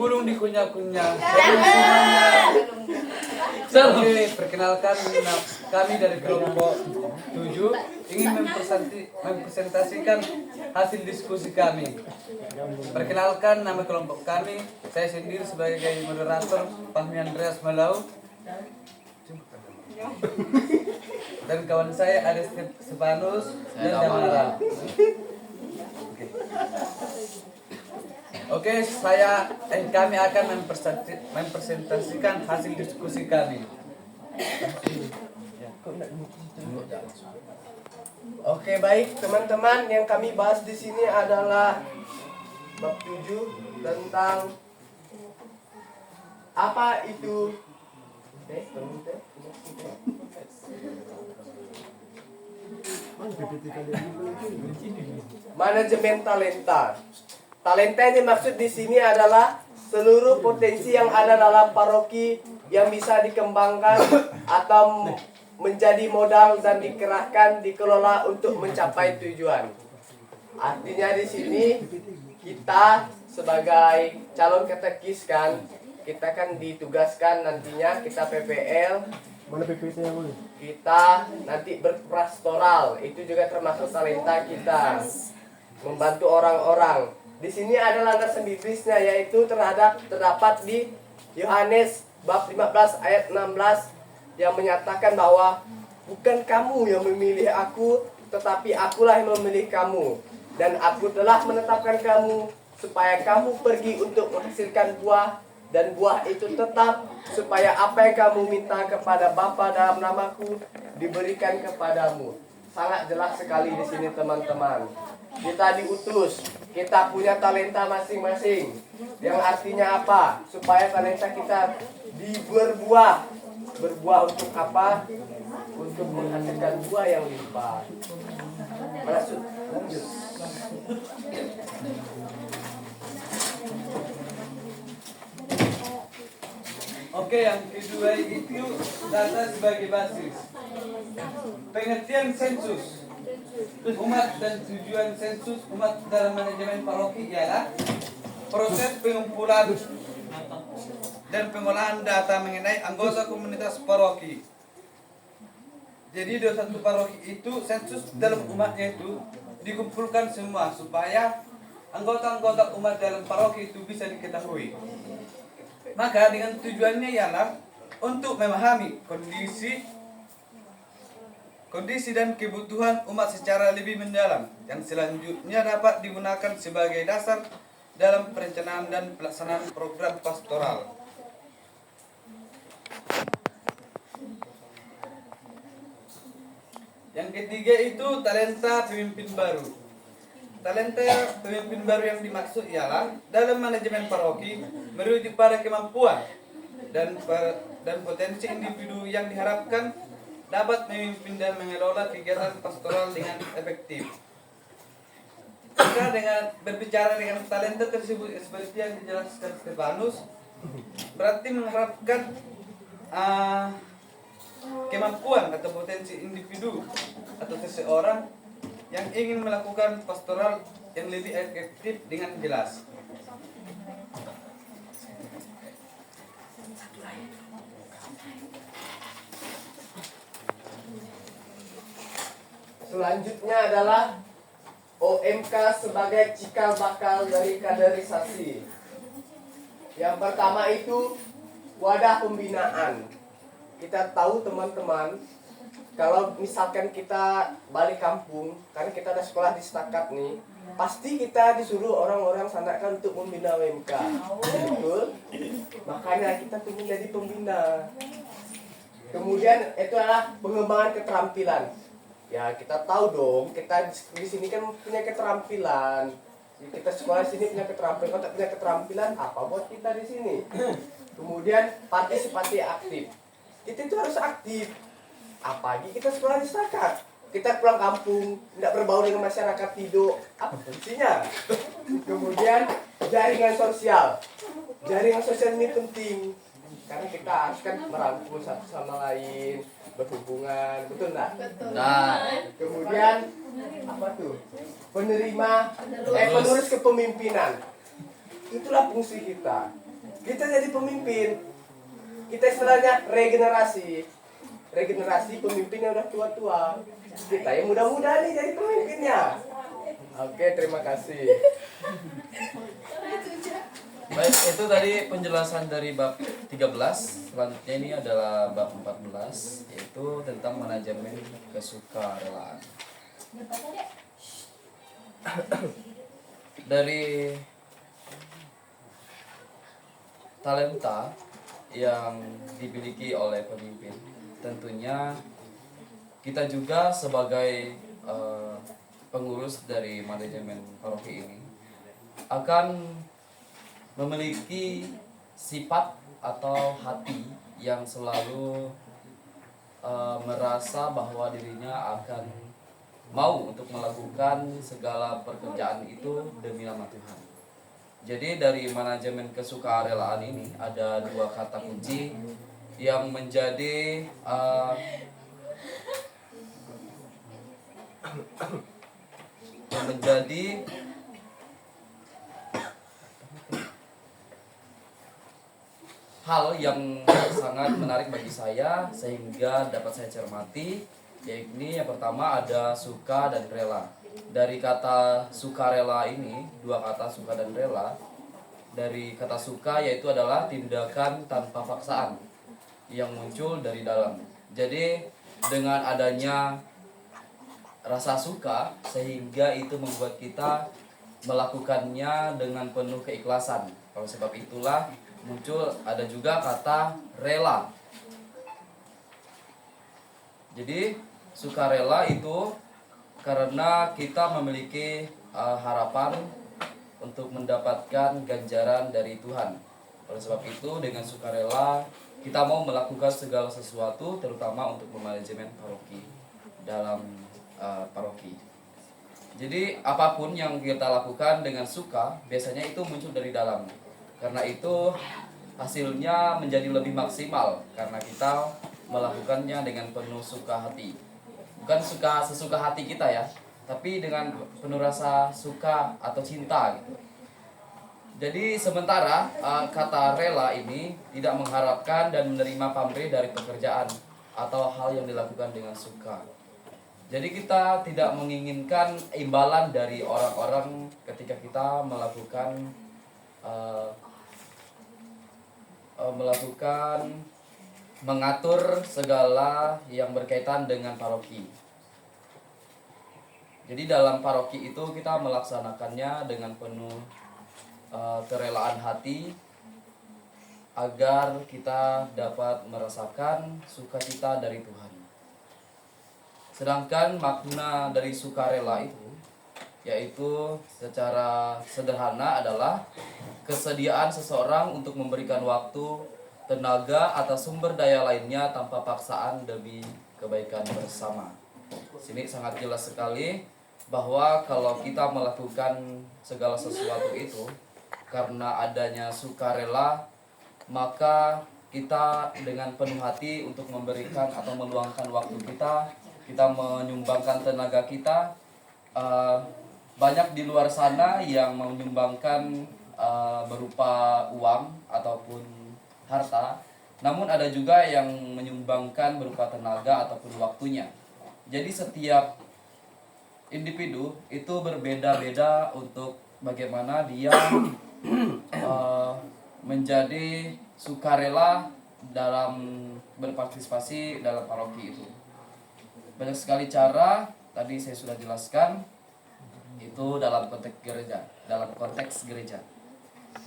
Burung dikunyah-kunyah. Oke, perkenalkan kami dari kelompok 7 ingin mempresentasikan hasil diskusi kami. Perkenalkan nama kelompok kami, saya sendiri sebagai moderator Fahmi Andreas Malau. Dan kawan saya ada Stefanus dan Damara. Oke, kami akan mempresentasikan hasil diskusi kami. Oke, baik teman-teman, yang kami bahas di sini adalah bab 7 tentang apa itu manajemen talenta. Talenta ini maksud di sini adalah seluruh potensi yang ada dalam paroki yang bisa dikembangkan atau menjadi modal dan dikerahkan, dikelola untuk mencapai tujuan. Artinya di sini kita sebagai calon katekis kita kan ditugaskan nantinya kita PPL. Mana PPT yang mana? Kita nanti berpastoral, itu juga termasuk talenta kita. Membantu orang-orang. Di sini ada landasan biblisnya, yaitu terdapat di Yohanes bab 15 ayat 16 yang menyatakan bahwa bukan kamu yang memilih aku, tetapi akulah yang memilih kamu. Dan aku telah menetapkan kamu supaya kamu pergi untuk menghasilkan buah, dan buah itu tetap, supaya apa yang kamu minta kepada Bapa dalam namaku diberikan kepadamu. Sangat jelas sekali di sini teman-teman. Kita diutus, kita punya talenta masing-masing. Yang artinya apa? Supaya talenta kita berbuah. Berbuah untuk apa? Untuk menghasilkan buah yang limpah. Lanjut. Oke, yang kedua itu data sebagai basis. Pengertian sensus umat dan tujuan sensus umat dalam manajemen paroki ialah proses pengumpulan dan pengolahan data mengenai anggota komunitas paroki. Jadi di satu paroki itu sensus dalam umatnya itu dikumpulkan semua supaya anggota-anggota umat dalam paroki itu bisa diketahui. Maka dengan tujuannya ialah untuk memahami kondisi dan kebutuhan umat secara lebih mendalam, yang selanjutnya dapat digunakan sebagai dasar dalam perencanaan dan pelaksanaan program pastoral. Yang ketiga itu talenta pemimpin baru. Talenta pemimpin baru yang dimaksud ialah dalam manajemen paroki merujuk pada kemampuan dan potensi individu yang diharapkan dapat memimpin dan mengelola kegiatan pastoral dengan efektif. Maka dengan berbicara dengan talenta tersebut seperti yang dijelaskan Stefanus, berarti mengharapkan kemampuan atau potensi individu atau seseorang yang ingin melakukan pastoral yang lebih efektif dengan jelas. Selanjutnya adalah OMK sebagai cikal bakal dari kaderisasi. Yang pertama itu wadah pembinaan. Kita tahu teman-teman, kalau misalkan kita balik kampung, karena kita ada sekolah di Setakat nih, pasti kita disuruh orang-orang sana kan untuk membina OMK. Betul? Makanya kita tunggu jadi pembina. Kemudian itu adalah pengembangan keterampilan. Ya kita tahu dong, kita di sini kan punya keterampilan. Kita sekolah di sini punya keterampilan. Kalau tak punya keterampilan, apa buat kita di sini? Kemudian partisipasi aktif. Kita itu harus aktif. Apalagi kita sekolah di Setakat. Kita pulang kampung, tidak berbaur dengan masyarakat hidup. Apa fungsinya? Kemudian jaringan sosial. Jaringan sosial ini penting. Karena kita harus kan merangkul satu sama lain, berhubungan, betul enggak? Betul. Kemudian apa tuh? Penerus kepemimpinan. Itulah fungsi kita. kita jadi pemimpin. Kita istilahnya regenerasi. Regenerasi pemimpinnya udah tua-tua. Kita yang muda-muda nih jadi pemimpinnya. Oke, terima kasih. Baik, itu tadi penjelasan dari bab 13. Selanjutnya ini adalah bab 14, yaitu tentang manajemen kesukarelaan. Dari talenta yang dimiliki oleh pemimpin, tentunya kita juga sebagai pengurus dari manajemen paroki ini akan memiliki sifat atau hati yang selalu merasa bahwa dirinya akan mau untuk melakukan segala pekerjaan itu demi nama Tuhan. Jadi dari manajemen kesukarelaan ini ada dua kata kunci yang menjadi hal yang sangat menarik bagi saya sehingga dapat saya cermati, yaitu yang pertama ada suka dan rela. Dari kata sukarela ini, dua kata suka dan rela, dari kata suka yaitu adalah tindakan tanpa paksaan yang muncul dari dalam. Jadi dengan adanya rasa suka sehingga itu membuat kita melakukannya dengan penuh keikhlasan. Oleh sebab itulah muncul ada juga kata rela. Jadi sukarela itu karena kita memiliki harapan untuk mendapatkan ganjaran dari Tuhan. Oleh sebab itu dengan sukarela kita mau melakukan segala sesuatu, terutama untuk manajemen paroki dalam paroki. Jadi apapun yang kita lakukan dengan suka biasanya itu muncul dari dalam. Karena itu hasilnya menjadi lebih maksimal karena kita melakukannya dengan penuh suka hati. Bukan sesuka hati kita ya, tapi dengan penuh rasa suka atau cinta gitu. Jadi sementara kata rela ini tidak mengharapkan dan menerima pamrih dari pekerjaan atau hal yang dilakukan dengan suka. Jadi kita tidak menginginkan imbalan dari orang-orang ketika kita mengatur segala yang berkaitan dengan paroki. Jadi dalam paroki itu kita melaksanakannya dengan penuh kerelaan hati agar kita dapat merasakan sukacita dari Tuhan. Sedangkan makna dari sukarela itu yaitu secara sederhana adalah kesediaan seseorang untuk memberikan waktu, tenaga atau sumber daya lainnya tanpa paksaan demi kebaikan bersama. Sini sangat jelas sekali bahwa kalau kita melakukan segala sesuatu itu karena adanya sukarela, maka kita dengan penuh hati untuk memberikan atau meluangkan waktu kita menyumbangkan tenaga kita. Banyak di luar sana yang menyumbangkan berupa uang ataupun harta, namun ada juga yang menyumbangkan berupa tenaga ataupun waktunya. Jadi setiap individu itu berbeda-beda untuk bagaimana dia menjadi sukarela dalam berpartisipasi dalam paroki itu. Banyak sekali cara, tadi saya sudah jelaskan, itu dalam konteks gereja.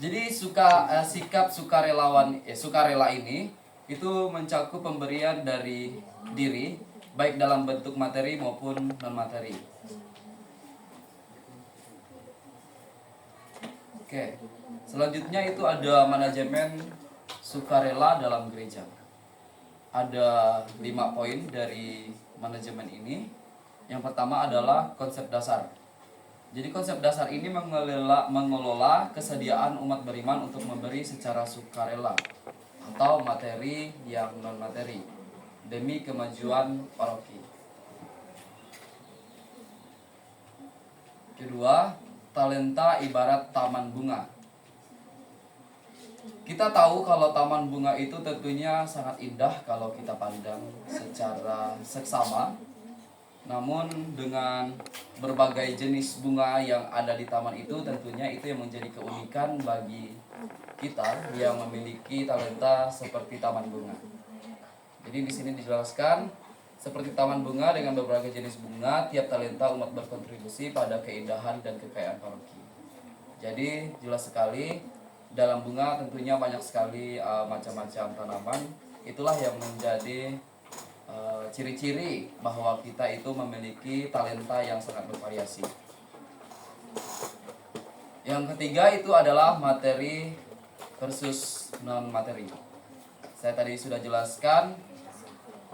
Jadi sikap sukarela ini itu mencakup pemberian dari diri baik dalam bentuk materi maupun non materi. Oke. Selanjutnya itu ada manajemen sukarela dalam gereja. Ada 5 poin dari manajemen ini. Yang pertama adalah konsep dasar. Jadi konsep dasar ini mengelola kesediaan umat beriman untuk memberi secara sukarela atau materi yang non materi demi kemajuan paroki. Kedua, talenta ibarat taman bunga. Kita tahu kalau taman bunga itu tentunya sangat indah kalau kita pandang secara seksama. Namun dengan berbagai jenis bunga yang ada di taman itu tentunya itu yang menjadi keunikan bagi kita yang memiliki talenta seperti taman bunga. Jadi di sini dijelaskan seperti taman bunga dengan beberapa jenis bunga, tiap talenta umat berkontribusi pada keindahan dan kekayaan paroki. Jadi jelas sekali dalam bunga tentunya banyak sekali macam-macam tanaman. Itulah yang menjadi ciri-ciri bahwa kita itu memiliki talenta yang sangat bervariasi. Yang ketiga itu adalah materi versus non materi. Saya tadi sudah jelaskan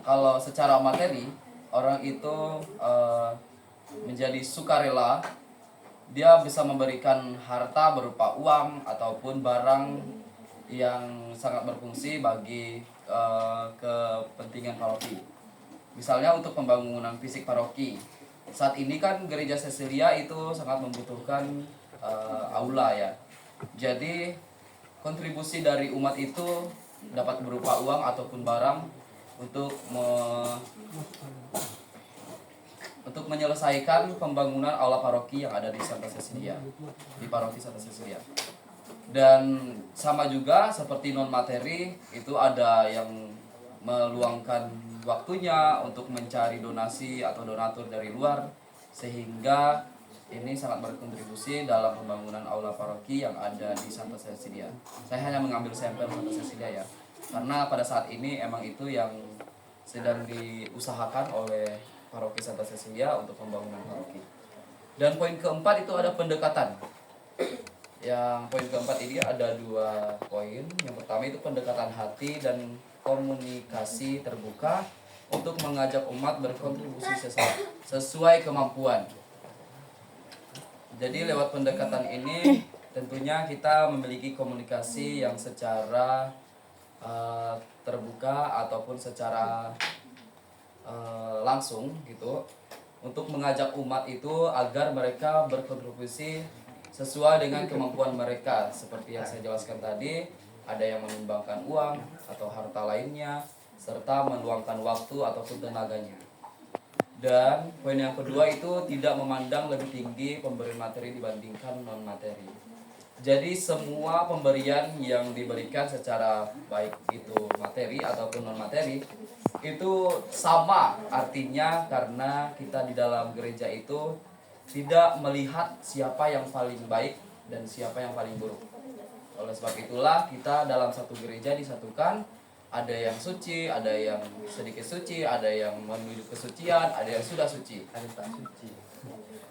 kalau secara materi orang itu menjadi sukarela, dia bisa memberikan harta berupa uang ataupun barang yang sangat berfungsi bagi kepentingan paroki. Misalnya untuk pembangunan fisik paroki. Saat ini kan gereja Cecilia itu sangat membutuhkan aula ya. Jadi kontribusi dari umat itu dapat berupa uang ataupun barang untuk menyelesaikan pembangunan aula paroki yang ada di Santa Cecilia, di paroki Santa Cecilia. Dan sama juga seperti non materi itu ada yang meluangkan waktunya untuk mencari donasi atau donatur dari luar, sehingga ini sangat berkontribusi dalam pembangunan aula paroki yang ada di Santa Cecilia. Saya hanya mengambil sampel Santa Cecilia ya, karena pada saat ini emang itu yang sedang diusahakan oleh paroki Santa Cecilia untuk pembangunan paroki. Dan poin keempat itu ada pendekatan. Yang poin keempat ini ada 2 poin. Yang pertama itu pendekatan hati dan komunikasi terbuka untuk mengajak umat berkontribusi sesuai kemampuan. Jadi lewat pendekatan ini tentunya kita memiliki komunikasi yang secara terbuka ataupun secara langsung gitu untuk mengajak umat itu agar mereka berkontribusi sesuai dengan kemampuan mereka. Seperti yang saya jelaskan tadi, ada yang menyumbangkan uang atau harta lainnya serta meluangkan waktu ataupun tenaganya. Dan poin yang kedua itu tidak memandang lebih tinggi pemberi materi dibandingkan non materi. Jadi semua pemberian yang diberikan secara baik itu materi ataupun non materi itu sama artinya, karena kita di dalam gereja itu tidak melihat siapa yang paling baik dan siapa yang paling buruk. Oleh sebab itulah kita dalam satu gereja disatukan, ada yang suci, ada yang sedikit suci, ada yang menuju kesucian, ada yang sudah suci, ada yang tak suci.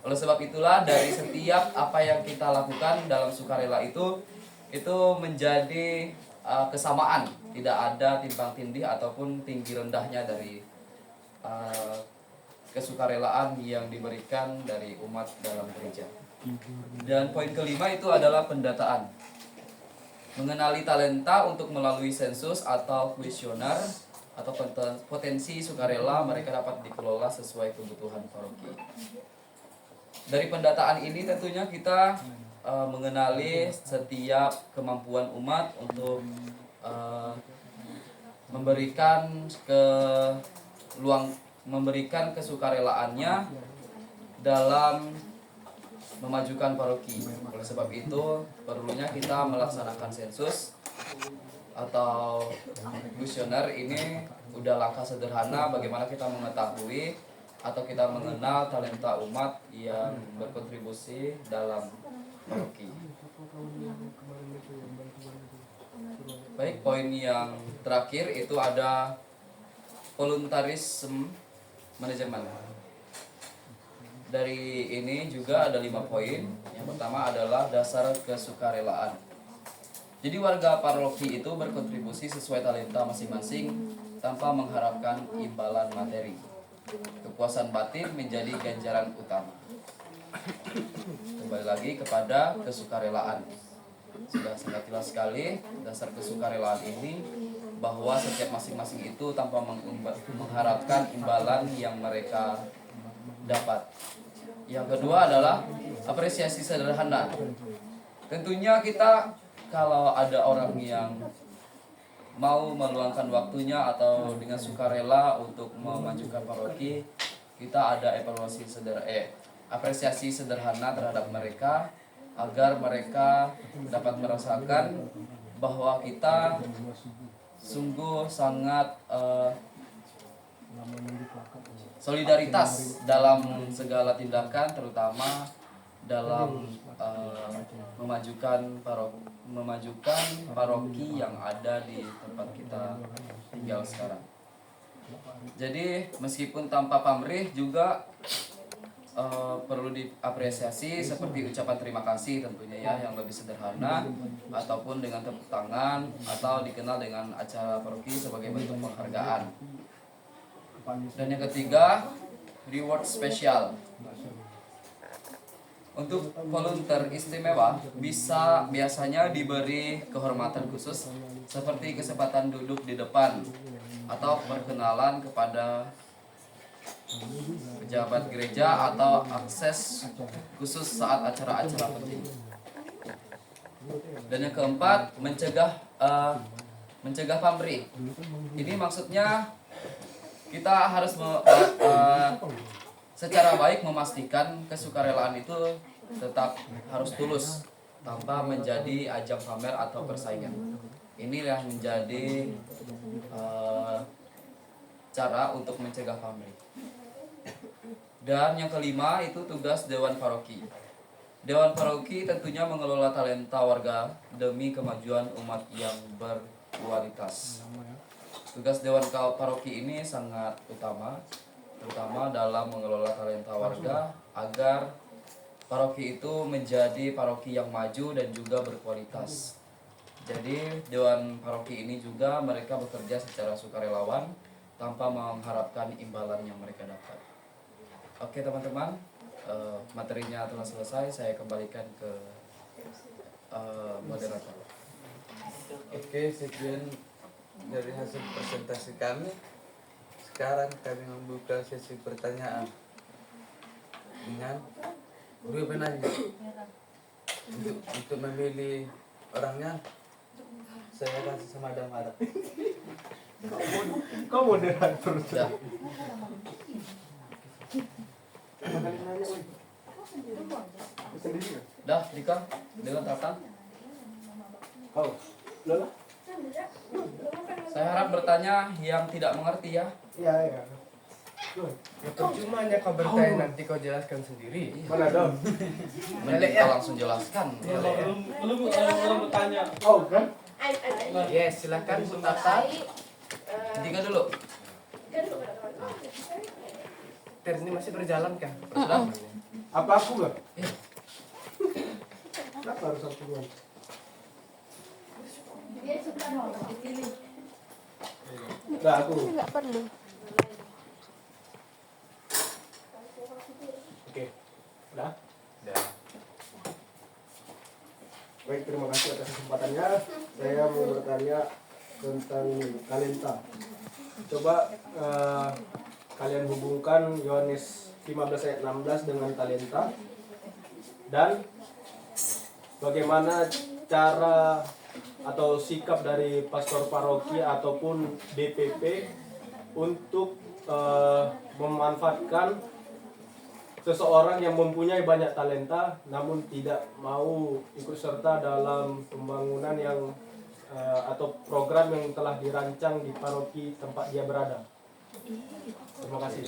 Oleh sebab itulah dari setiap apa yang kita lakukan dalam sukarela itu menjadi kesamaan, tidak ada timpang tindih ataupun tinggi rendahnya dari kesukarelaan yang diberikan dari umat dalam gereja. Dan poin kelima itu adalah pendataan. Mengenali talenta untuk melalui sensus atau kuesioner atau potensi sukarela mereka dapat dikelola sesuai kebutuhan paroki. Dari pendataan ini tentunya kita mengenali setiap kemampuan umat untuk memberikan kesukarelaannya dalam memajukan paroki. Oleh sebab itu perlunya kita melaksanakan sensus atau kuesioner. Ini udah langkah sederhana bagaimana kita mengetahui atau kita mengenal talenta umat yang berkontribusi dalam paroki. Baik, poin yang terakhir itu ada voluntarism manajemen. Dari ini juga ada 5 poin. Yang pertama adalah dasar kesukarelaan. Jadi warga paroki itu berkontribusi sesuai talenta masing-masing tanpa mengharapkan imbalan materi. Kepuasan batin menjadi ganjaran utama. Kembali lagi kepada kesukarelaan. Sudah sangat jelas sekali dasar kesukarelaan ini, bahwa setiap masing-masing itu tanpa mengharapkan imbalan yang mereka dapat. Yang kedua adalah apresiasi sederhana. Tentunya kita kalau ada orang yang mau meluangkan waktunya atau dengan sukarela untuk memajukan paroki, kita ada apresiasi sederhana terhadap mereka agar mereka dapat merasakan bahwa kita sungguh sangat solidaritas dalam segala tindakan, terutama dalam memajukan paroki yang ada di tempat kita tinggal sekarang. Jadi meskipun tanpa pamrih juga perlu diapresiasi seperti ucapan terima kasih tentunya ya, yang lebih sederhana, ataupun dengan tepuk tangan, atau dikenal dengan acara paroki sebagai bentuk penghargaan. Dan yang ketiga, reward spesial. Untuk volunteer istimewa biasanya diberi kehormatan khusus seperti kesempatan duduk di depan atau perkenalan kepada pejabat gereja atau akses khusus saat acara-acara penting. Dan yang keempat, mencegah pamrih. Ini maksudnya kita harus secara baik memastikan kesukarelaan itu tetap harus tulus tanpa menjadi ajang pamer atau persaingan. Ini yang menjadi cara untuk mencegah pamrih. Dan yang kelima itu tugas Dewan Paroki. Dewan Paroki tentunya mengelola talenta warga demi kemajuan umat yang berkualitas. Tugas Dewan Paroki ini sangat utama, terutama dalam mengelola talenta warga agar paroki itu menjadi paroki yang maju dan juga berkualitas. Jadi Dewan Paroki ini juga mereka bekerja secara sukarelawan tanpa mengharapkan imbalan yang mereka dapat. Oke teman-teman, materinya telah selesai, saya kembalikan ke moderator. Oke, sekian dari hasil presentasi kami. Sekarang kami membuka sesi pertanyaan dengan dua penanya. Untuk memilih orangnya, saya kasih sama Damara. Kau moderator. Ya. Dah, Dika, dengan Tatang. Oh, lola. Saya harap bertanya yang tidak mengerti ya. Iya, iya. Ya percuma hanya kau bertanya, nanti kau jelaskan sendiri. Mana dong? Mending kita langsung jelaskan. Belum bertanya. Oh, kan? Yes, silakan Bu Tata. Dika dulu. Tes ini masih berjalan kan? Apa aku gak? Iya. Kenapa harus aku duluan? Enggak, aku. Enggak perlu. Oke. Udah? Udah. Baik, terima kasih atas kesempatannya. Saya mau bertanya tentang talenta. Coba kalian hubungkan Yohanes 15 ayat 16 dengan talenta. Dan bagaimana cara atau sikap dari pastor paroki ataupun DPP untuk memanfaatkan seseorang yang mempunyai banyak talenta namun tidak mau ikut serta dalam pembangunan yang atau program yang telah dirancang di paroki tempat dia berada. Terima kasih.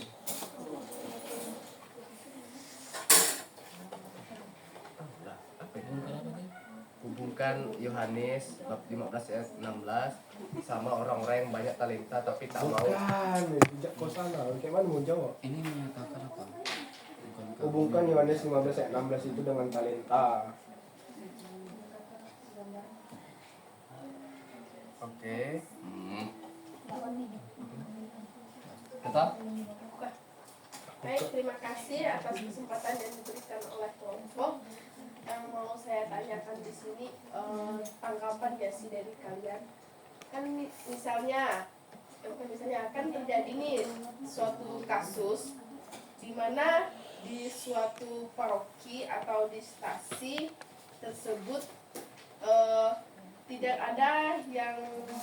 Hubungkan Yohanes bab 15 ayat 16 sama orang-orang yang banyak talenta tapi tak mau. Bukan, bijak kau sana. Bagaimana mau jawab? Ini menyatakan apa? Hubungkan Yohanes 15 ayat 16 itu dengan talenta. Oke. Kata? Baik, terima kasih atas kesempatan yang diberikan oleh kelompok. Yang mau saya tanyakan di sini, tanggapan gak sih dari kalian? Kan misalnya akan terjadi nih suatu kasus di mana di suatu paroki atau di stasi tersebut tidak ada yang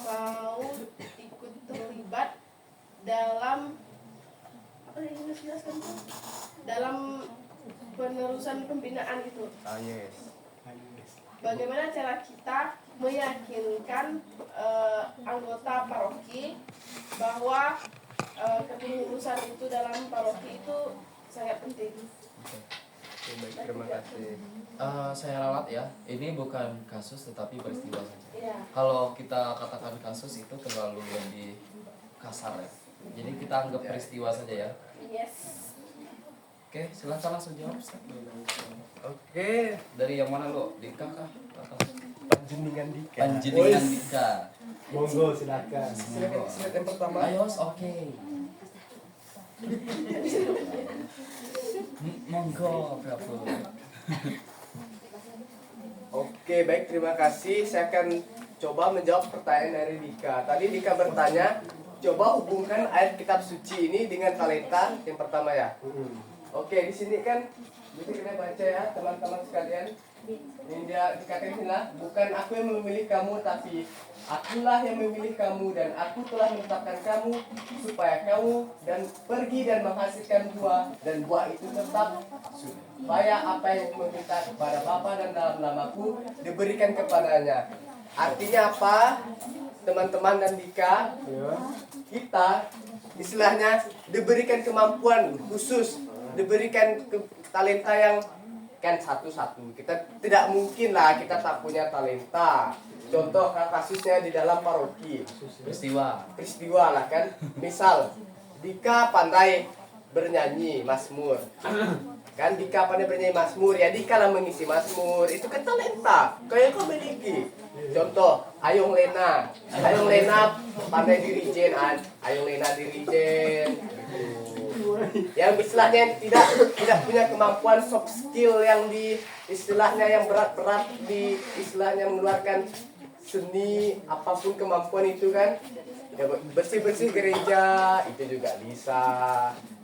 mau ikut terlibat dalam apa yang dijelaskan tuh? Dalam penerusan pembinaan gitu. Yes. Bagaimana cara kita meyakinkan anggota paroki bahwa kepengurusan itu dalam paroki itu sangat penting. Baik, terima kasih. Saya ralat ya, ini bukan kasus tetapi peristiwa saja. Iya. Kalau kita katakan kasus itu terlalu lebih kasar ya. Jadi kita anggap peristiwa saja ya. Yes. Oke, silakan langsung jawab. Ustaz. Oke, Dari yang mana lo? Dika kah? Atas. Panjenengan Dika. Panjenengan Dika. Monggo silakan. Silakan slide yang pertama. Ayo, oke. Monggo, Prabu. Oke, baik, terima kasih. Saya akan coba menjawab pertanyaan dari Dika. Tadi Dika bertanya, coba hubungkan ayat kitab suci ini dengan talenta yang pertama ya. Oke, di sini kan kita kena baca ya, teman-teman sekalian. Ini dia dikatakan lah, bukan aku yang memilih kamu, tapi akulah yang memilih kamu, dan aku telah menetapkan kamu supaya kamu dan pergi dan menghasilkan buah, dan buah itu tetap, supaya apa yang meminta kepada Bapa dan dalam namaku diberikan kepadanya. Artinya apa, teman-teman dan Dika? Ya. Kita istilahnya diberikan kemampuan khusus, diberikan talenta yang kan satu-satu. Kita tidak mungkin lah kita tak punya talenta. Contoh kasusnya di dalam paroki, peristiwa lah kan. Misal Dika pandai bernyanyi mazmur, kan Dika pandai bernyanyi mazmur, ya Dika lah mengisi mazmur, itu kan talenta kayak kau miliki. Contoh Ayong Lena pandai dirijen, Ayong Lena dirijen. Yang istilahnya tidak punya kemampuan soft skill yang di istilahnya yang berat-berat, di istilahnya mengeluarkan seni apapun kemampuan itu kan, ya, bersih-bersih gereja itu juga bisa.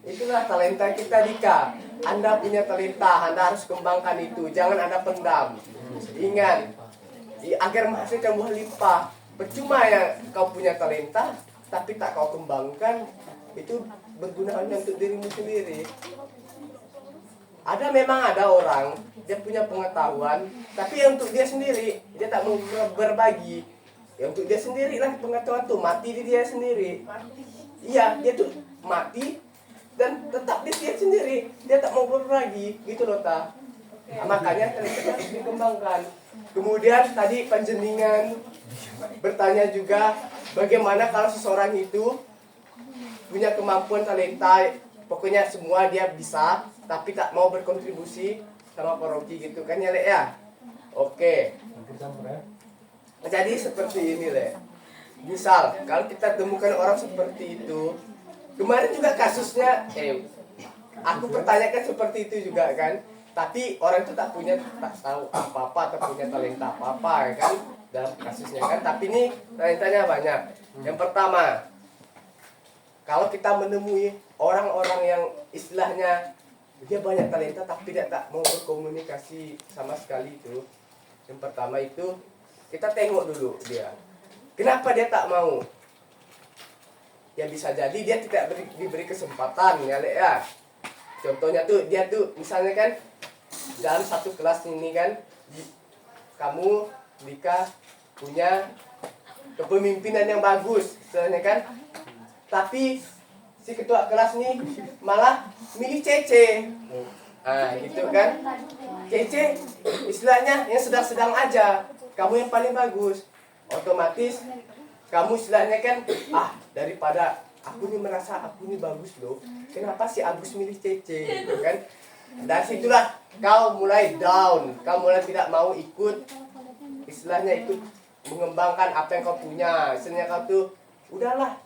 Itulah talenta kita Dika. Anda punya talenta, Anda harus kembangkan itu, jangan Anda pendam. Ingat, agar menghasilkan buah limpah. Percuma ya kau punya talenta tapi tak kau kembangkan, itu berguna hanya untuk dirimu sendiri. Memang ada orang dia punya pengetahuan, tapi ya untuk dia sendiri, dia tak mau berbagi. Ya untuk dia sendiri lah pengetahuan tuh, mati di dia sendiri. Iya, dia tuh mati dan tetap di dia sendiri, dia tak mau berbagi, gitu loh ta. Makanya talenta harus dikembangkan. Kemudian tadi panjenengan bertanya juga, bagaimana kalau seseorang itu punya kemampuan talenta, pokoknya semua dia bisa, tapi tak mau berkontribusi sama paroki gitu kan ya Le ya. Oke. Jadi seperti ini Le. Misal kalau kita temukan orang seperti itu, kemarin juga kasusnya, aku pertanyakan seperti itu juga kan, tapi orang itu tak tahu apa-apa, tak punya talenta apa-apa kan dalam kasusnya kan, tapi ini talentanya banyak. Yang pertama, kalau kita menemui orang-orang yang istilahnya dia banyak talenta tapi dia tak mau berkomunikasi sama sekali itu. Yang pertama itu kita tengok dulu dia. Kenapa dia tak mau? Ya bisa jadi dia tidak diberi kesempatan ya Le ya. Contohnya tuh dia tuh misalnya kan dalam satu kelas ini kan kamu Dika punya kepemimpinan yang bagus, misalnya kan. Tapi si ketua kelas nih malah milih Cece. Gitu kan. Cece istilahnya yang sedang-sedang aja, kamu yang paling bagus. Otomatis kamu istilahnya kan, daripada aku nih merasa aku nih bagus loh, kenapa si Agus milih Cece gitu kan. Dari situlah kau mulai down, kau mulai tidak mau ikut, istilahnya ikut mengembangkan apa yang kau punya. Istilahnya kau tuh udahlah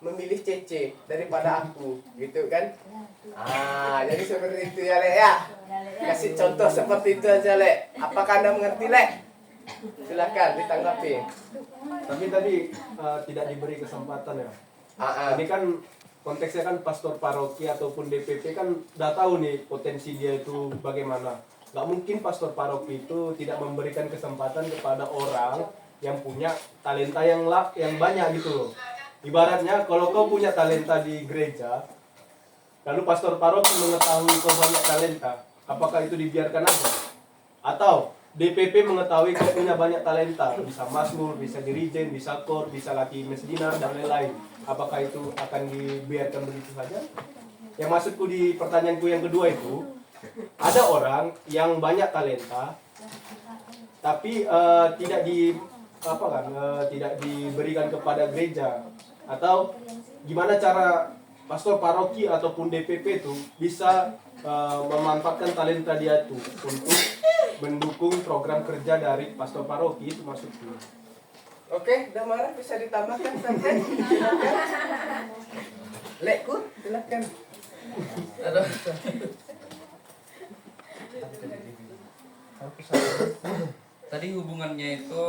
memilih Cece daripada aku gitu kan. Jadi seperti itu ya Le ya. Kasih contoh seperti itu aja Le. Apakah Anda mengerti Le? Silakan ditanggapi. Tapi tadi tidak diberi kesempatan ya. Ini kan konteksnya kan pastor paroki ataupun DPP kan udah tahu nih potensi dia itu bagaimana. Gak mungkin pastor paroki itu tidak memberikan kesempatan kepada orang yang punya talenta yang banyak gitu loh. Ibaratnya kalau kau punya talenta di gereja, lalu pastor paroki mengetahui kau banyak talenta, apakah itu dibiarkan aja? Atau DPP mengetahui kau punya banyak talenta, bisa mazmur, bisa dirijen, bisa kor, bisa latih mesdinar dan lain-lain. Apakah itu akan dibiarkan begitu saja? Yang maksudku di pertanyaanku yang kedua itu, ada orang yang banyak talenta, tapi tidak diberikan kepada gereja. Atau gimana cara pastor paroki ataupun DPP itu bisa memanfaatkan talenta dia itu untuk mendukung program kerja dari pastor paroki, itu maksudku. Oke, Damara bisa ditambahkan sampai. Silakan. Lekku, silakan. Aduh. Tadi hubungannya itu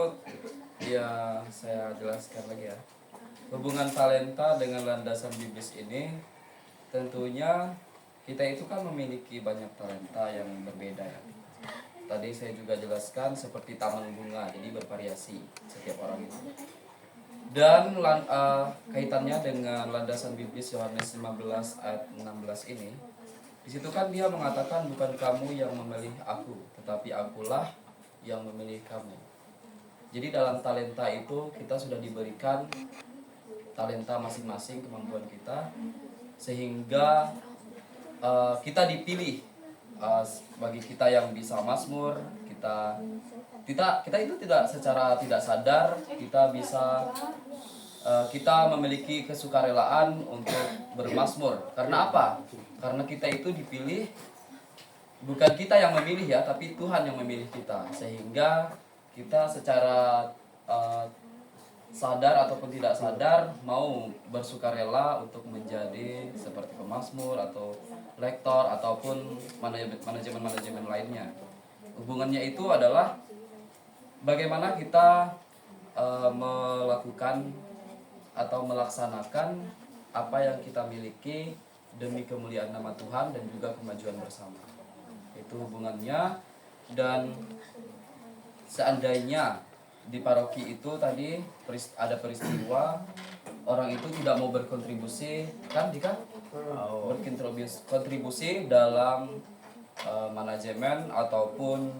ya saya jelaskan lagi ya. Hubungan talenta dengan landasan biblis ini tentunya kita itu kan memiliki banyak talenta yang berbeda ya. Tadi saya juga jelaskan seperti taman bunga, jadi bervariasi setiap orang itu. Dan kaitannya dengan landasan biblis Yohanes 15 ayat 16 ini, di situ kan dia mengatakan bukan kamu yang memilih aku, tetapi akulah yang memilih kamu. Jadi dalam talenta itu kita sudah diberikan talenta masing-masing, kemampuan kita, sehingga kita dipilih. Bagi kita yang bisa mazmur, kita itu secara tidak sadar kita memiliki kesukarelaan untuk bermazmur. Karena apa? Karena kita itu dipilih, bukan kita yang memilih ya, tapi Tuhan yang memilih kita, sehingga kita secara sadar ataupun tidak sadar mau bersukarela untuk menjadi seperti pemazmur atau lektor ataupun manajemen lainnya. Hubungannya itu adalah bagaimana kita melakukan atau melaksanakan apa yang kita miliki demi kemuliaan nama Tuhan dan juga kemajuan bersama. Itu hubungannya. Dan seandainya di paroki itu tadi ada peristiwa orang itu tidak mau berkontribusi, kan Dika? Berkontribusi dalam manajemen ataupun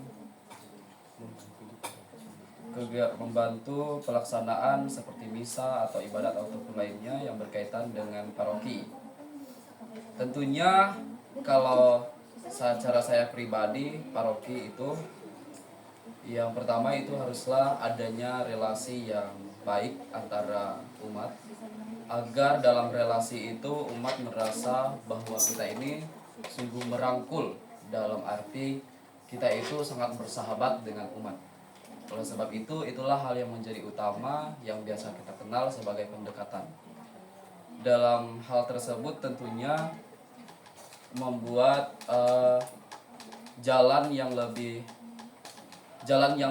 membantu pelaksanaan seperti misa atau ibadat ataupun lainnya yang berkaitan dengan paroki. Tentunya kalau secara saya pribadi, paroki itu yang pertama itu haruslah adanya relasi yang baik antara umat, agar dalam relasi itu umat merasa bahwa kita ini sungguh merangkul, dalam arti kita itu sangat bersahabat dengan umat. Oleh sebab itu, itulah hal yang menjadi utama yang biasa kita kenal sebagai pendekatan. Dalam hal tersebut tentunya membuat jalan yang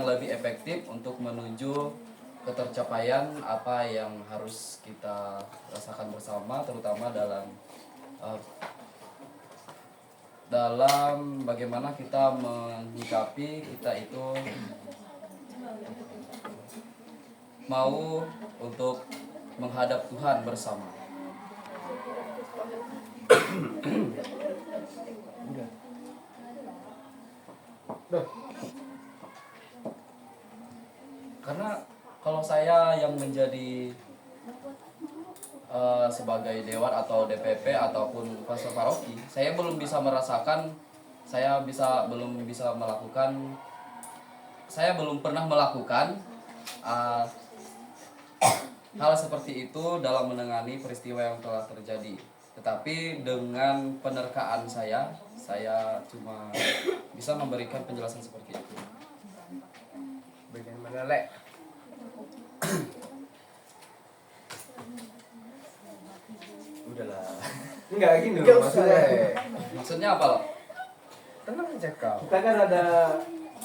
lebih efektif untuk menuju ketercapaian apa yang harus kita rasakan bersama, terutama dalam bagaimana kita menyikapi kita itu mau untuk menghadap Tuhan bersama. Karena kalau saya yang menjadi sebagai dewan atau DPP ataupun pastor paroki, saya belum bisa merasakan, saya belum pernah melakukan hal seperti itu dalam menangani peristiwa yang telah terjadi. Tetapi dengan penerkaan saya cuma bisa memberikan penjelasan seperti itu. Bagaimana, Lek? Udahlah. Enggak gini Nggak loh, usah, maksudnya. Lek. Maksudnya apa loh? Tenang aja kau. Kita kan ada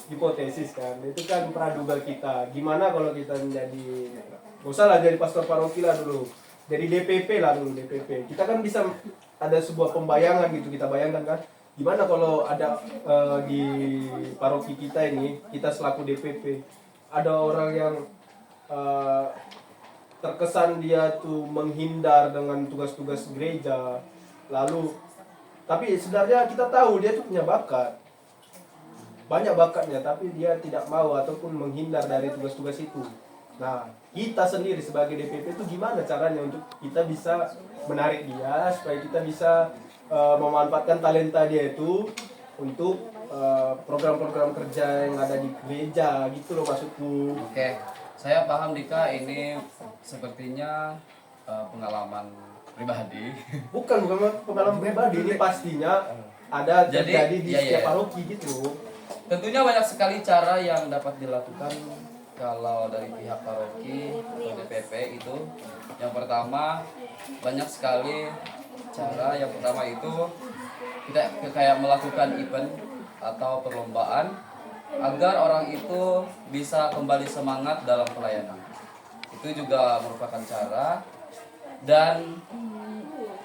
hipotesis kan, itu kan praduga kita. Gimana kalau kita menjadi, gak usah lah jadi pastor paroki lah dulu, jadi DPP lah dulu, DPP. Kita kan bisa ada sebuah pembayangan gitu, kita bayangkan kan, gimana kalau ada di paroki kita ini, kita selaku DPP, ada orang yang eh, terkesan dia tuh menghindar dengan tugas-tugas gereja. Lalu tapi sebenarnya kita tahu dia tuh punya bakat. Banyak bakatnya tapi dia tidak mau ataupun menghindar dari tugas-tugas itu. Nah, kita sendiri sebagai DPP itu gimana caranya untuk kita bisa menarik dia supaya kita bisa memanfaatkan talenta dia itu untuk program-program kerja yang ada di gereja gitu loh maksudku. Oke, saya paham Dika, ini sepertinya pengalaman pribadi. Bukan pengalaman pribadi, ini pastinya ada Jadi, terjadi di iya, setiap iya. paroki gitu. Tentunya banyak sekali cara yang dapat dilakukan kalau dari pihak paroki atau DPP itu. Yang pertama, banyak sekali cara. Yang pertama itu kita kayak melakukan event atau perlombaan agar orang itu bisa kembali semangat dalam pelayanan. Itu juga merupakan cara. Dan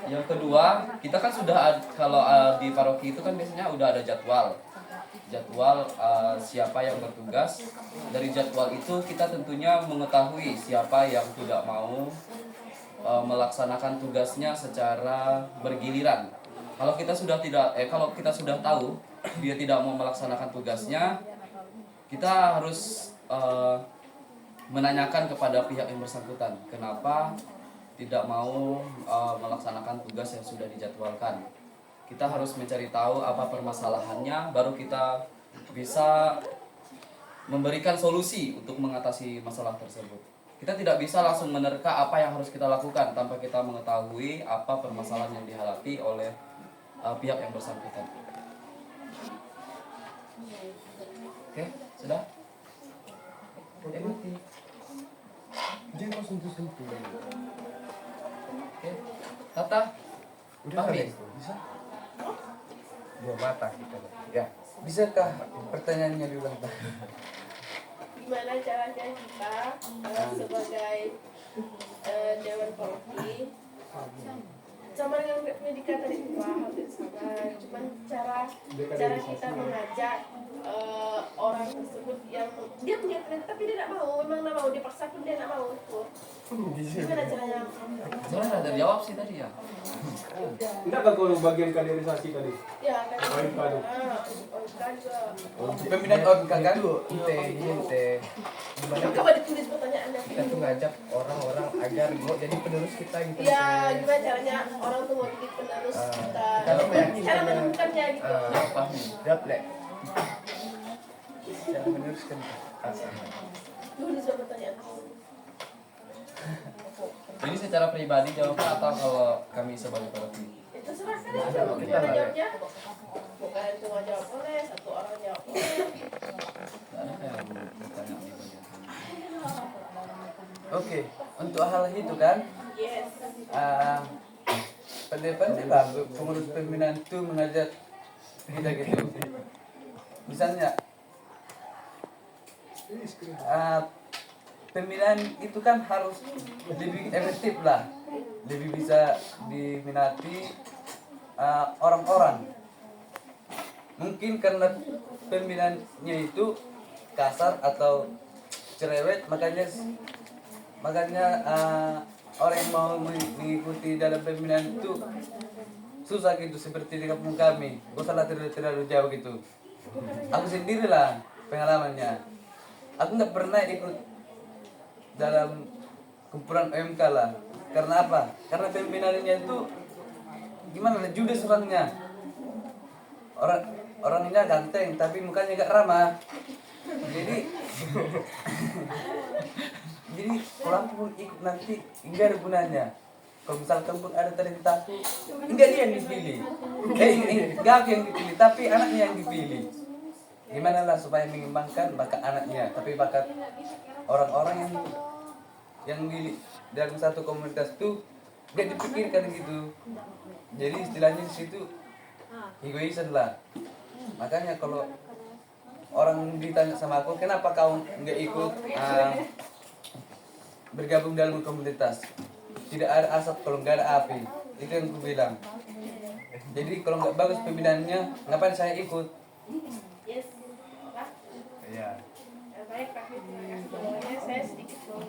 yang kedua, kita kan sudah kalau di paroki itu kan biasanya udah ada jadwal siapa yang bertugas. Dari jadwal itu kita tentunya mengetahui siapa yang tidak mau melaksanakan tugasnya secara bergiliran. Kalau kita sudah tahu dia tidak mau melaksanakan tugasnya, kita harus menanyakan kepada pihak yang bersangkutan kenapa tidak mau melaksanakan tugas yang sudah dijadwalkan. Kita harus mencari tahu apa permasalahannya, baru kita bisa memberikan solusi untuk mengatasi masalah tersebut. Kita tidak bisa langsung menerka apa yang harus kita lakukan tanpa kita mengetahui apa permasalahan yang dihadapi oleh pihak yang bersangkutan. Oke, sudah? Mati. Dia kok sentuh-sentuh. Oke, Tata, paham ya? Bisa? Dua mata kita. Ya. Bisakah pertanyaannya diulang? Gimana caranya kita sebagai Dewan Paroki sama dengan pendidikan tadi Pak, hampir sama, cuman cara kita mengajak orang tersebut yang dia punya talenta tapi dia tidak mau, memang tidak mau, dia paksa pun dia tidak mau itu. Gimana caranya? Sebenarnya ada jawab sih tadi ya. Enggak kan kalau bagian kaderisasi tadi? Ya kan. OMK juga. OMK juga. Pembinaan OMK kan? Ente. Coba ditulis pertanyaannya. Kita tuh ngajak orang-orang agar mau jadi penerus kita gitu. Ya, gimana caranya orang tuh mau jadi penerus kita? Kalau meyakinkan Cara menemukannya gitu. Paham. Jawab, Lek. Cara meneruskan Tulis pertanyaan. Jadi secara pribadi jawabnya atau kalau kami sebagai paroki? Itu serahkan aja. Gimana jawabnya? Bukan cuma jawab boleh, satu orang jawab boleh. Tidak ada yang bertanya di bagian ini. Oke, untuk hal itu kan, Yes. pandai-pandai lah pengurus pembinaan itu mengajak kita gitu. Misalnya, pembinaan itu kan harus lebih efektif lah, lebih bisa diminati orang-orang. Mungkin karena pembinaannya itu kasar atau cerewet, makanya orang yang mau mengikuti dalam pembinaan itu susah gitu, seperti di kampung kami. Gak usah terlalu jauh gitu. Aku sendirilah pengalamannya. Aku nggak pernah ikut dalam kumpulan OMK lah. Karena apa? Karena pembinaannya itu gimana? Judes orangnya. Orangnya ganteng tapi mukanya gak ramah. Jadi kalau aku pun ikut nanti enggak ada gunanya. Kalau misalkan pun ada talenta aku, enggak dia yang dipilih. Enggak aku yang dipilih, tapi anaknya yang dipilih. Gimana lah supaya mengembangkan bakat anaknya, tapi bakat orang-orang yang di dalam satu komunitas itu enggak dipikirkan gitu. Jadi istilahnya di situ egoisan lah. Makanya kalau orang ditanya sama aku, kenapa kau enggak ikut bergabung dalam komunitas? Tidak ada asap kalau nggak ada api. Itu yang aku bilang. Jadi kalau nggak bagus pembinaannya, ngapain saya ikut? Yes. Pak. Iya. Baik Pak. Terima kasih. Saya sedikit mau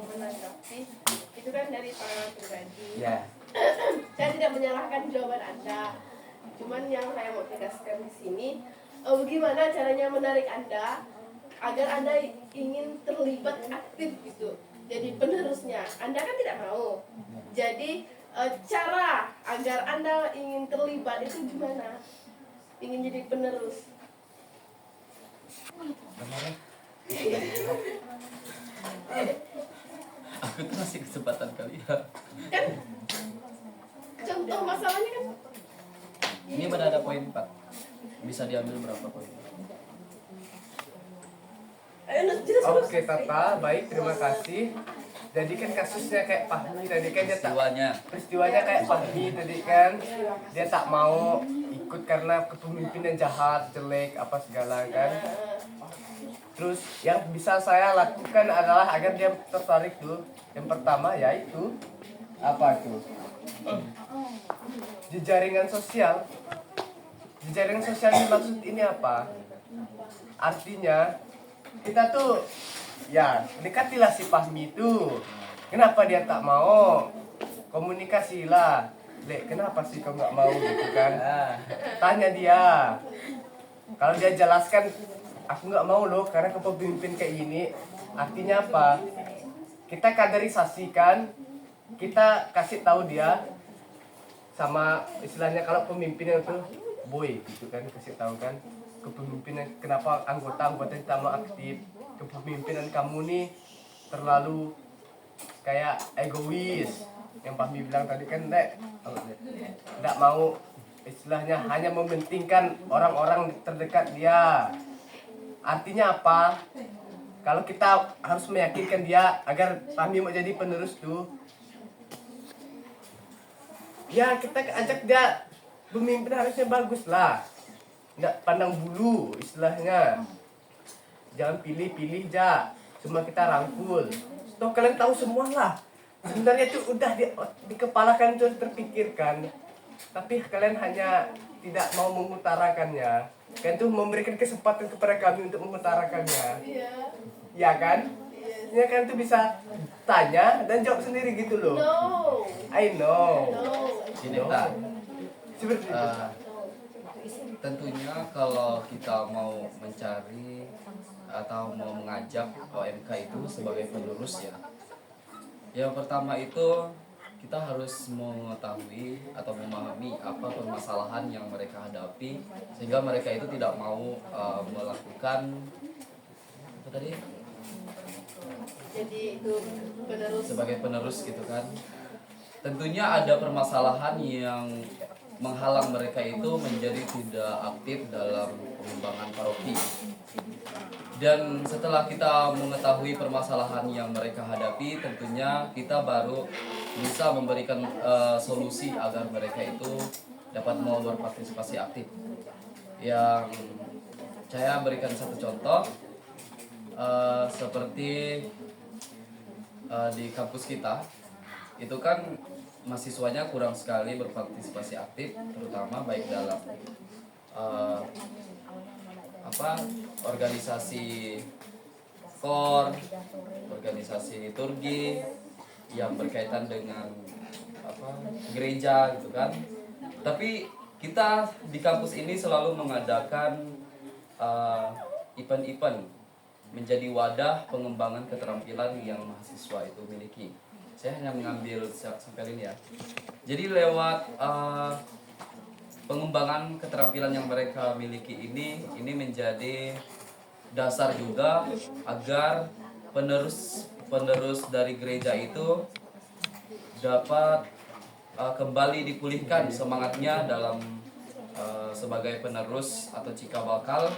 kan dari pengalaman pribadi. Ya. Saya tidak menyalahkan jawaban Anda. Cuman yang saya mau tegaskan di sini, bagaimana caranya menarik Anda agar Anda ingin terlibat aktif gitu. Jadi penerusnya, Anda kan tidak mau. Jadi cara agar Anda ingin terlibat itu gimana? Ingin jadi penerus. Aku tuh ngasih kesempatan kali ya. Kan contoh masalahnya kan Ini pada ada poin 4. Bisa diambil berapa poin? jelas. Oke, Tata, baik, terima kasih. Jadi kan kasusnya kayak Fahmi tadi kan dia tak peristiwanya kayak Fahmi tadi kan dia tak mau ikut karena kepemimpinan jahat, jelek, apa segala kan. Terus yang bisa saya lakukan adalah agar dia tertarik tuh. Yang pertama yaitu apa tuh? Jejaringan sosial. Jejaringan sosial ini maksud ini apa? Artinya kita tuh ya dekatilah si Fahmi itu. Kenapa dia tak mau? Komunikasilah. Dek, kenapa sih kau nggak mau gitu kan? Tanya dia. Kalau dia jelaskan, aku nggak mau loh karena kepemimpin kayak gini. Artinya apa? Kita kaderisasikan, kita kasih tahu dia sama istilahnya kalau pemimpinnya itu boy gitu kan, kasih tahu kan kepemimpinan kenapa anggota-anggota tidak mau aktif, kepemimpinan kamu nih terlalu kayak egois yang Fahmi bilang tadi kan tidak mau istilahnya hanya mementingkan orang-orang terdekat dia. Artinya apa? Kalau kita harus meyakinkan dia agar Fahmi mau jadi penerus tuh, ya kita ajak dia pemimpin harusnya bagus lah, nggak pandang bulu istilahnya. Jangan pilih-pilih aja, cuma kita rangkul. Toh kalian tahu semua lah. Sebenarnya itu udah di kepala kalian tuh terpikirkan, tapi kalian hanya tidak mau mengutarakannya. Kalian tuh memberikan kesempatan kepada kami untuk mengutarakannya. Iya. Ya kan? Ya kan tuh bisa tanya dan jawab sendiri gitu loh. No. I know. No. Gini tak. Seperti itu. Tentunya kalau kita mau mencari atau mau mengajak OMK itu sebagai penerus ya. Yang pertama itu kita harus mengetahui atau memahami apa permasalahan yang mereka hadapi sehingga mereka itu tidak mau melakukan apa tadi Jadi itu penerus. sebagai penerus gitu kan. Tentunya ada permasalahan yang menghalang mereka itu menjadi tidak aktif dalam pengembangan paroki. Dan setelah kita mengetahui permasalahan yang mereka hadapi, tentunya kita baru bisa memberikan solusi agar mereka itu dapat mau berpartisipasi aktif. Yang saya berikan satu contoh, seperti di kampus kita, itu kan mahasiswanya kurang sekali berpartisipasi aktif, terutama baik dalam organisasi KOR, organisasi liturgi yang berkaitan dengan gereja gitu kan. Tapi kita di kampus ini selalu mengadakan event-event menjadi wadah pengembangan keterampilan yang mahasiswa itu miliki. Saya hanya mengambil sampai ini ya. Jadi lewat pengembangan keterampilan yang mereka miliki ini menjadi dasar juga agar penerus dari gereja itu dapat kembali dipulihkan semangatnya dalam sebagai penerus atau cikal bakal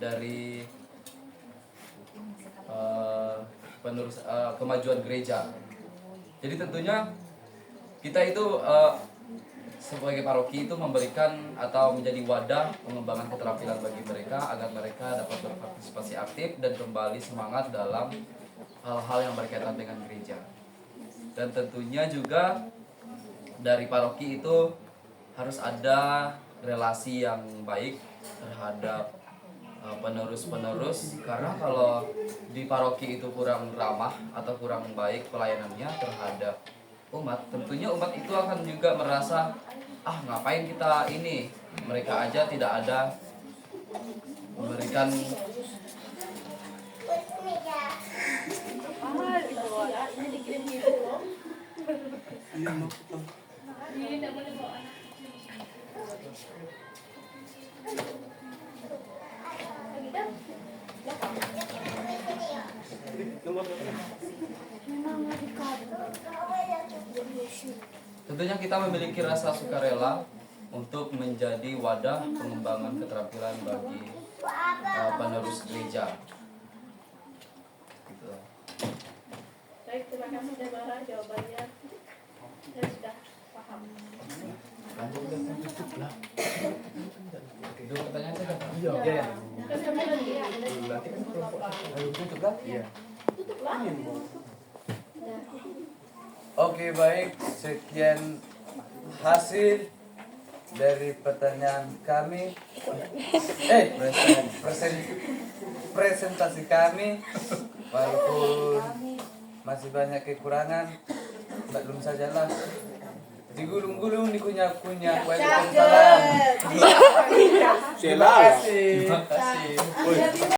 dari penerus kemajuan gereja. Jadi tentunya kita itu sebagai paroki itu memberikan atau menjadi wadah pengembangan keterampilan bagi mereka agar mereka dapat berpartisipasi aktif dan kembali semangat dalam hal-hal yang berkaitan dengan gereja. Dan tentunya juga dari paroki itu harus ada relasi yang baik terhadap penerus-penerus, karena kalau di paroki itu kurang ramah atau kurang baik pelayanannya terhadap umat, tentunya umat itu akan juga merasa, ngapain kita ini, mereka aja tidak ada memberikan ini dikirim gitu loh. Ini tidak boleh bawa anak kecil. Lagi dah. Tentunya kita memiliki rasa sukarela untuk menjadi wadah pengembangan keterampilan bagi penerus gereja. Gitu. Baik, terima kasih Demara jawabannya. Saya sudah paham. Dua pertanyaan saja. Iya. Kan kami lagi Tutup lah. Iya. tutuplah. Oke, baik, sekian hasil dari pertanyaan kami. Presentasi kami, walaupun masih banyak kekurangan, belum sajalah digulung-gulung, dikunyah-kunyah. Waalaikumsalam. Selamat. Terima kasih.